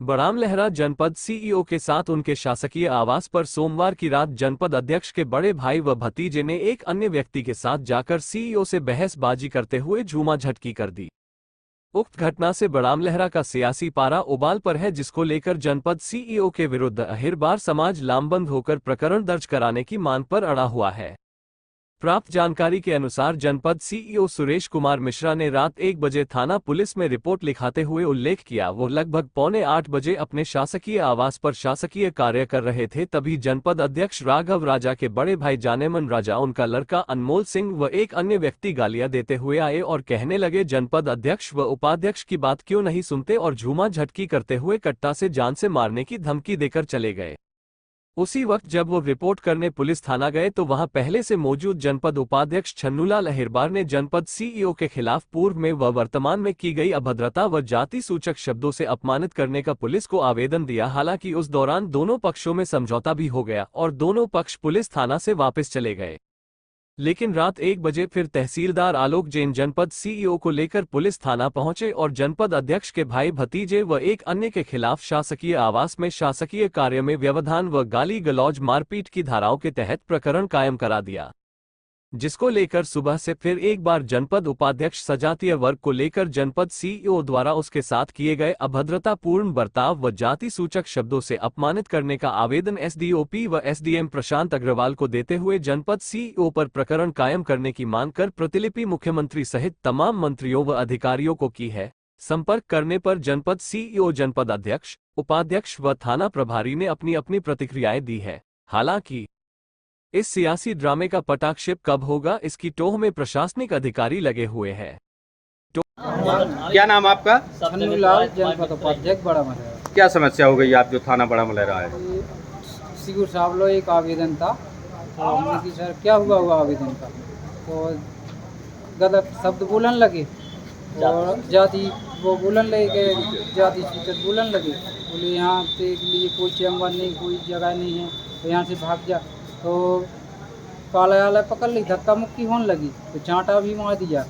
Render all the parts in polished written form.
बड़ामलहरा जनपद सीईओ के साथ उनके शासकीय आवास पर सोमवार की रात जनपद अध्यक्ष के बड़े भाई व भतीजे ने एक अन्य व्यक्ति के साथ जाकर सीईओ से बहसबाजी करते हुए झूमाझटकी कर दी। उक्त घटना से बड़ामलहरा का सियासी पारा उबाल पर है, जिसको लेकर जनपद सीईओ के विरुद्ध अहिरबार समाज लामबंद होकर प्रकरण दर्ज कराने की मांग पर अड़ा हुआ है। प्राप्त जानकारी के अनुसार जनपद सीईओ सुरेश कुमार मिश्रा ने रात 1 बजे थाना पुलिस में रिपोर्ट लिखाते हुए उल्लेख किया, वो लगभग 7:45 बजे अपने शासकीय आवास पर शासकीय कार्य कर रहे थे, तभी जनपद अध्यक्ष राघव राजा के बड़े भाई जानेमन राजा, उनका लड़का अनमोल सिंह व एक अन्य व्यक्ति गालियां देते हुए आए और कहने लगे जनपद अध्यक्ष व उपाध्यक्ष की बात क्यों नहीं सुनते, और झूमा झटकी करते हुए कट्टा से जान से मारने की धमकी देकर चले गए। उसी वक्त जब वो रिपोर्ट करने पुलिस थाना गए तो वहां पहले से मौजूद जनपद उपाध्यक्ष छन्नूलाल अहिरबार ने जनपद सीईओ के खिलाफ पूर्व में व वर्तमान में की गई अभद्रता व जाति सूचक शब्दों से अपमानित करने का पुलिस को आवेदन दिया। हालांकि उस दौरान दोनों पक्षों में समझौता भी हो गया और दोनों पक्ष पुलिस थाना से वापस चले गए, लेकिन रात 1 बजे फिर तहसीलदार आलोक जैन जनपद सीईओ को लेकर पुलिस थाना पहुंचे और जनपद अध्यक्ष के भाई भतीजे व एक अन्य के खिलाफ शासकीय आवास में शासकीय कार्य में व्यवधान व गाली गलौज मारपीट की धाराओं के तहत प्रकरण कायम करा दिया, जिसको लेकर सुबह से फिर एक बार जनपद उपाध्यक्ष सजातीय वर्ग को लेकर जनपद सीईओ द्वारा उसके साथ किए गए अभद्रतापूर्ण बर्ताव व जाति सूचक शब्दों से अपमानित करने का आवेदन एसडीओपी व एसडीएम प्रशांत अग्रवाल को देते हुए जनपद सीईओ पर प्रकरण कायम करने की मांग कर प्रतिलिपि मुख्यमंत्री सहित तमाम मंत्रियों व अधिकारियों को की है। संपर्क करने पर जनपद सीईओ, जनपद अध्यक्ष, उपाध्यक्ष व थाना प्रभारी ने अपनी अपनी प्रतिक्रियाएं दी है। हालांकि इस सियासी ड्रामे का पटाक्षेप कब होगा, इसकी टोह में प्रशासनिक अधिकारी लगे हुए हैं। क्या नाम आपका? छन्नूलाल, जनपद उपाध्यक्ष बड़ामलहरा। क्या समस्या हो गई आप जो थाना बड़ामलहरा आए? सीओ साहब लो एक आवेदन था, तो हमने कि सर क्या हुआ आवेदन का, तो गलत शब्द बोलन लगे और जाति वो बोलन लगे, जाति सूचक बोलन लगे, बोले यहाँ के लिए कोई चैम्बर नहीं, कोई जगह नहीं है, तो यहाँ से भाग जा। तो काला पकड़ ली, धक्का मुक्की होने लगी, तो चांटा भी मार दिया।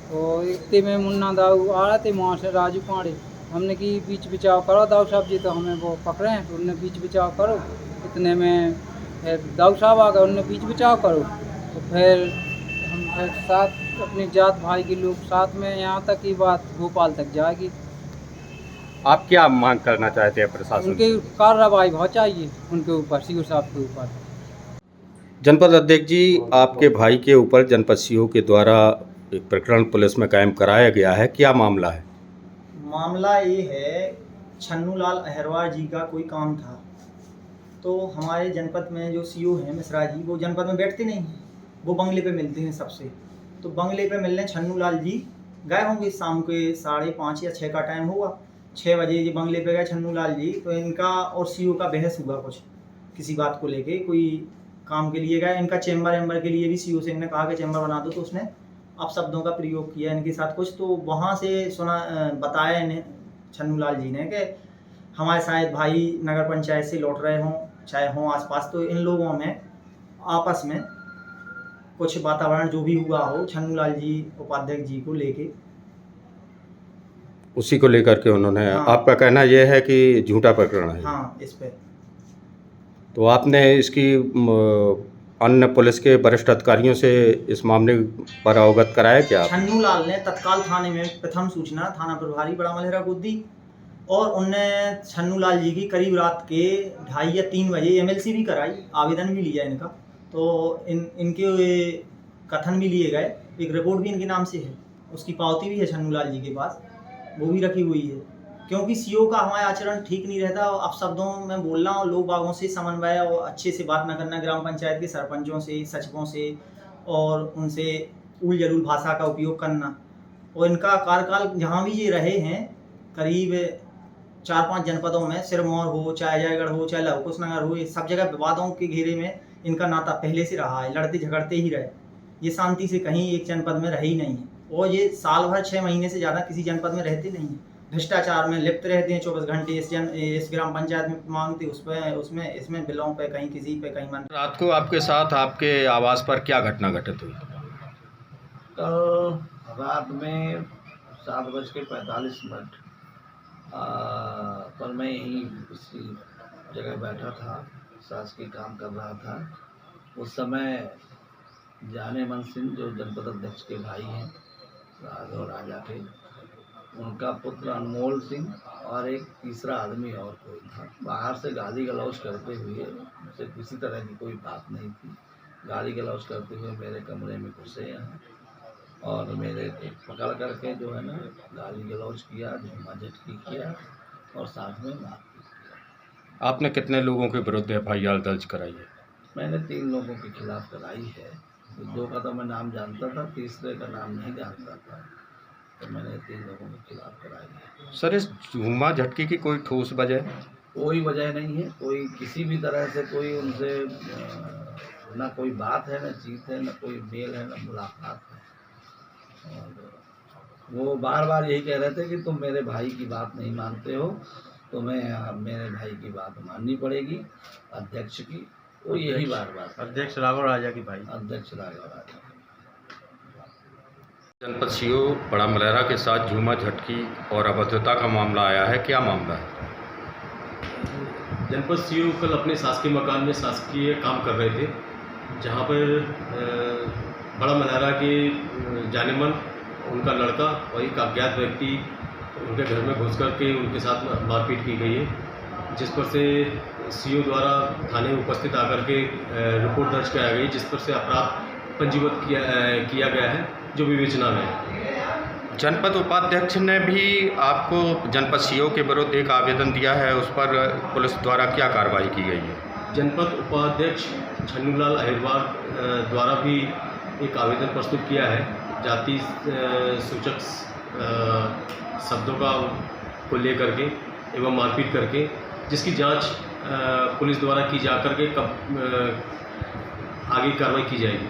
तो इतने में मुन्ना दाऊ आ रहे थे वहाँ से, राजू पाड़े, हमने कि बीच बचाव करो दाऊ साहब जी, तो हमें वो पकड़े हैं, तो उनने बीच बचाव करो। इतने में दाऊ साहब आ गए, उनने बीच बचाव करो, तो फिर हम फिर साथ अपनी जात भाई के लोग साथ में, यहाँ तक की बात भोपाल तक जाएगी। आप क्या मांग करना चाहते हैं प्रशासन? उनके कार्रवाई बहुत चाहिए उनके ऊपर, सीओ साहब के ऊपर। जनपद अध्यक्ष जी, आपके भाई के ऊपर जनपद सीईओ के द्वारा एक प्रकरण पुलिस में कायम कराया गया है, क्या मामला है? मामला ये है, छन्नूलाल अहिरवार जी का कोई काम था, तो हमारे जनपद में जो सीईओ हैं मिश्रा जी, वो जनपद में बैठते नहीं हैं, वो बंगले पे मिलते हैं सबसे। तो बंगले पे मिलने छन्नूलाल जी गए होंगे, शाम के 5:30 या 6 का टाइम होगा। 6 बजे ये बंगले पे गए छन्नूलाल जी, तो इनका और सीईओ का बहस हुआ कुछ किसी बात को लेके, कोई काम के लिए गए, इनका चैम्बर के लिए भी सीईओ से इन्होंने कहा कि चैम्बर बना दो, तो उसने अपशब्दों का प्रयोग किया इनके साथ कुछ। तो वहाँ से सुना, बताया इन्हें छन्नूलाल जी ने कि हमारे शायद भाई नगर पंचायत से लौट रहे हों, चाहे हों आसपास, तो इन लोगों में आपस में कुछ वातावरण जो भी हुआ हो छन्नूलाल जी उपाध्यक्ष जी को लेके, उसी को लेकर के उन्होंने, हाँ। आपका कहना यह है कि झूठा प्रकरण है? हाँ, इस पे। तो आपने इसकी अन्य पुलिस के वरिष्ठ अधिकारियों से इस मामले पर अवगत कराया क्या? छन्नूलाल ने तत्काल थाने में प्रथम सूचना थाना प्रभारी बड़ामलहरा को दी, और उनने छन्नूलाल जी की करीब रात के 2:30 या 3 बजे एमएलसी भी कराई, आवेदन भी लिया इनका। तो इनके कथन भी लिए गए, एक रिपोर्ट भी इनके नाम से है, उसकी पावती भी है छन्नूलाल जी के पास, वो भी रखी हुई है। क्योंकि सीईओ का हमारा आचरण ठीक नहीं रहता, अब शब्दों में बोलना और लोग बागों से समन्वय और अच्छे से बात न करना, ग्राम पंचायत के सरपंचों से, सचिवों से, और उनसे उल जलूल भाषा का उपयोग करना। और इनका कार्यकाल जहाँ भी ये रहे हैं, करीब 4-5 जनपदों में, सिरमौर हो, चाहे अजयगढ़ हो, चाहे लवकुश नगर हो, ये सब जगह विवादों के घेरे में इनका नाता पहले से रहा है, लड़ते झगड़ते ही रहे, ये शांति से कहीं एक जनपद में रहे ही नहीं है। और ये साल भर 6 महीने से ज़्यादा किसी जनपद में रहते नहीं हैं, भ्रष्टाचार में लिप्त रहते हैं 24 घंटे। इस ग्राम पंचायत में मांगते, उसमें इसमें बिलों पे, कहीं किसी पे, कहीं मन। रात को आपके साथ आपके आवास पर क्या घटना घटित हुई? कल रात में 7:45 पर मैं यहीं इसी जगह बैठा था, शासकीय काम कर रहा था। उस समय जानेमन सिंह जो जनपद अध्यक्ष के भाई हैं, राघव राजा के, उनका पुत्र अनमोल सिंह और एक तीसरा आदमी और कोई था, बाहर से गाली गलौज करते हुए, मुझसे किसी तरह की कोई बात नहीं थी, गाली गलौज करते हुए मेरे कमरे में घुसे हैं और मेरे को पकड़ करके जो है ना गाली गलौज किया, झूमा झटकी किया और साथ में मारपीट। आपने कितने लोगों के विरुद्ध FIR दर्ज कराई है? मैंने 3 लोगों के खिलाफ कराई है। 2 का तो मैं नाम जानता था, तीसरे का नाम नहीं जानता था, तो मैंने 3 लोगों के खिलाफ कराई है। सर, इस झूमा झटकी की कोई ठोस वजह? कोई वजह नहीं है, कोई किसी भी तरह से कोई उनसे ना कोई बात है, ना चीत है, ना कोई मेल है, ना मुलाकात है। और वो बार बार यही कह रहे थे कि तुम मेरे भाई की बात नहीं मानते हो, तुम्हें मेरे भाई की बात माननी पड़ेगी, अध्यक्ष की। वो यही बार बार अध्यक्ष राघव राजा की भाई, अध्यक्ष राघव राजा। जनपद CO बड़ा मलहरा के साथ झूमा झटकी और अभद्रता का मामला आया है, क्या मामला है? जनपद CO कल अपने शासकीय मकान में शासकीय काम कर रहे थे, जहां पर बड़ा मलहरा के जानेमन उनका लड़का और एक अज्ञात व्यक्ति उनके घर में घुस करके उनके साथ मारपीट की गई है, जिस पर से CO द्वारा थाने उपस्थित आकर के रिपोर्ट दर्ज कराई गई, जिस पर से अपराध पंजीबद्ध किया गया है, जो विवेचना में है। जनपद उपाध्यक्ष ने भी आपको जनपद CO के विरुद्ध एक आवेदन दिया है, उस पर पुलिस द्वारा क्या कार्रवाई की गई है? जनपद उपाध्यक्ष छन्नूलाल अहिरवार द्वारा भी एक आवेदन प्रस्तुत किया है, जाति सूचक शब्दों को लेकर के एवं मारपीट करके, जिसकी जांच पुलिस द्वारा की जा करके कब आगे कार्रवाई की जाएगी।